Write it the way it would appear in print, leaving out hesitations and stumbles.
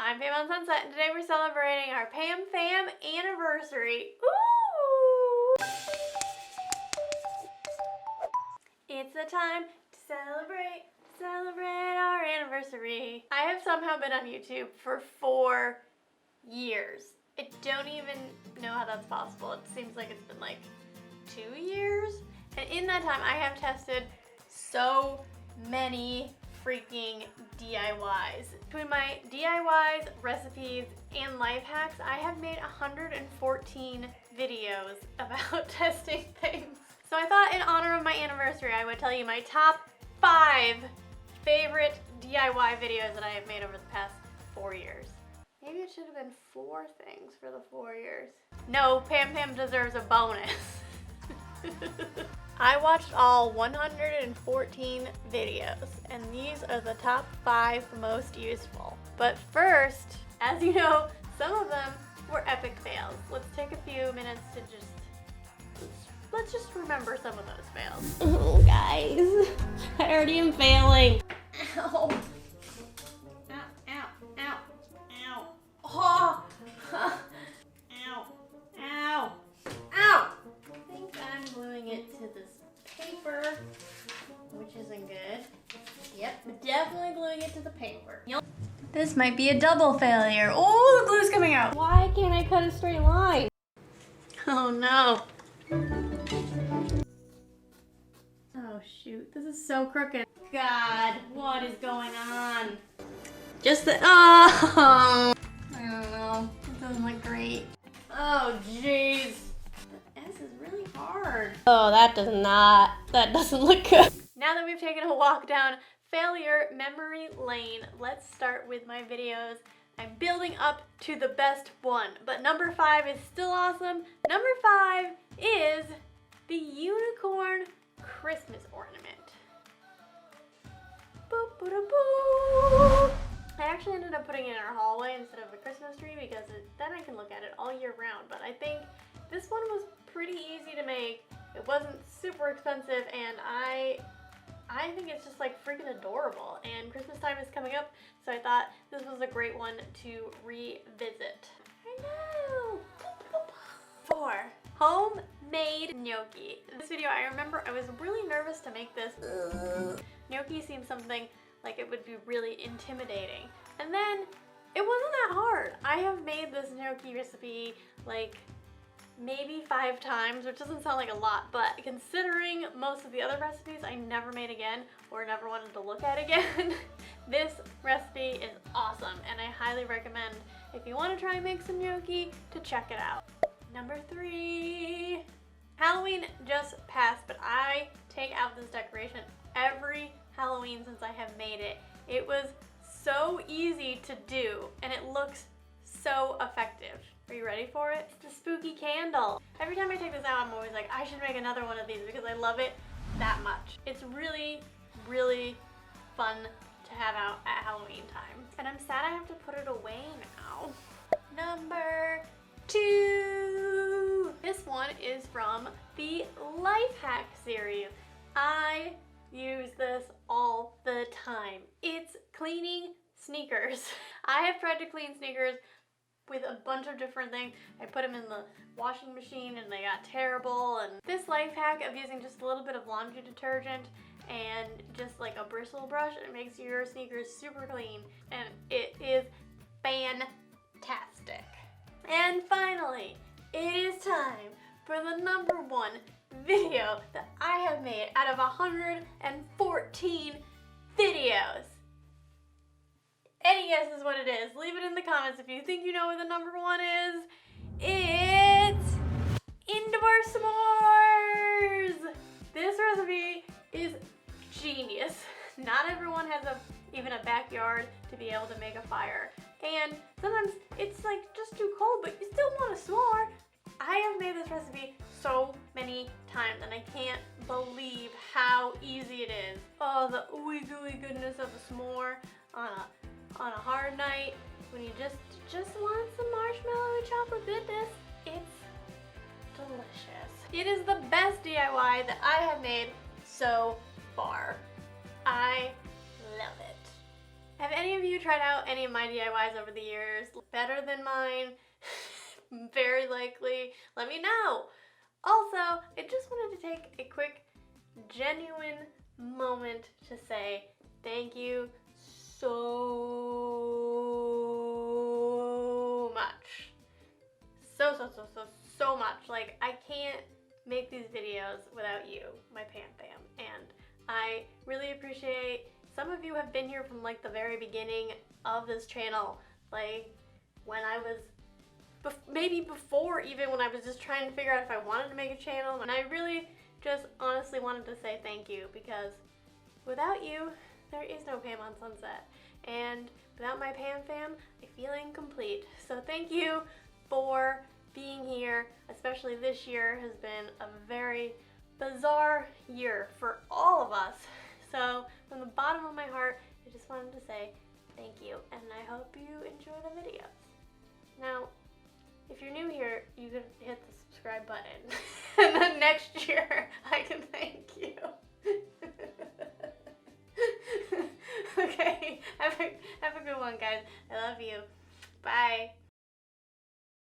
I'm PamOnSunset, and today we're celebrating our PamFam anniversary. Ooh! It's the time to celebrate our anniversary. I have somehow been on YouTube for 4 years. I don't even know how that's possible. It seems like it's been like 2 years. And in that time, I have tested so many freaking DIYs. Between my DIYs, recipes, and life hacks, I have made 114 videos about testing things. So I thought in honor of my anniversary, I would tell you my top 5 favorite DIY videos that I have made over the past 4 years. Maybe it should have been 4 things for the 4 years. No, PamFam deserves a bonus. I watched all 114 videos, and these are the top 5 most useful. But first, as you know, some of them were epic fails. Let's take a few minutes to let's just remember some of those fails. Oh, guys, I already am failing. Ow. Ow, ow, ow, ow. Oh. Ow, ow, ow. I think I'm gluing it to this paper, which isn't good. Yep, definitely gluing it to the paper. This might be a double failure. Oh, the glue's coming out. Why can't I cut a straight line? Oh no. Oh shoot, this is so crooked. God, what is going on? Just the, oh, I don't know. It doesn't look great. Oh jeez. The S is really hard. Oh, that doesn't look good. Now that we've taken a walk down failure memory lane, let's start with my videos. I'm building up to the best one, but number 5 is still awesome. Number 5 is the unicorn Christmas ornament. Boop, boop, boop, boop. I actually ended up putting it in our hallway instead of a Christmas tree because then I can look at it all year round, but I think this one was pretty easy to make. It wasn't super expensive, and I think it's just like freaking adorable, and Christmas time is coming up, so I thought this was a great one to revisit. I know! 4. Homemade gnocchi. This video, I remember I was really nervous to make this. Gnocchi seemed something like it would be really intimidating, and then it wasn't that hard. I have made this gnocchi recipe like maybe 5 times, which doesn't sound like a lot, but considering most of the other recipes I never made again or never wanted to look at again, this recipe is awesome, and I highly recommend, if you want to try and make some gnocchi, to check it out. Number 3. Halloween just passed, but I take out this decoration every Halloween since I have made it. It was so easy to do, and it looks so effective. Are you ready for it? It's the spooky candle. Every time I take this out, I'm always like, I should make another one of these because I love it that much. It's really, really fun to have out at Halloween time. And I'm sad I have to put it away now. Number 2. This one is from the Life Hack series. I use this all the time. It's cleaning sneakers. I have tried to clean sneakers with a bunch of different things. I put them in the washing machine and they got terrible, and this life hack of using just a little bit of laundry detergent and just like a bristle brush, it makes your sneakers super clean, and it is fantastic. And finally, it is time for the number 1 video that I have made out of 114 videos. Any guesses what it is? Leave it in the comments if you think you know what the number 1 is. It's indoor s'mores! This recipe is genius. Not everyone has even a backyard to be able to make a fire. And sometimes it's like just too cold, but you still want a s'more. I have made this recipe so many times, and I can't believe how easy it is. Oh, the ooey gooey goodness of a s'more on a hard night when you just want some marshmallow and chocolate goodness. It's delicious. It is the best DIY that I have made so far. I love it. Have any of you tried out any of my DIYs over the years? Better than mine? Very likely. Let me know. Also, I just wanted to take a quick, genuine moment to say thank you so much. So much. Like, I can't make these videos without you, my PamFam. And I really appreciate, some of you have been here from like the very beginning of this channel. Like, when I was, maybe before even, when I was just trying to figure out if I wanted to make a channel. And I really just honestly wanted to say thank you, because without you, there is no PamOnSunset. And without my PamFam, I feel incomplete. So thank you for being here. Especially this year has been a very bizarre year for all of us. So from the bottom of my heart, I just wanted to say thank you, and I hope you enjoy the videos. Now, if you're new here, you can hit the subscribe button, and then next year I can thank you. Okay, have a good one, guys. I love you. Bye.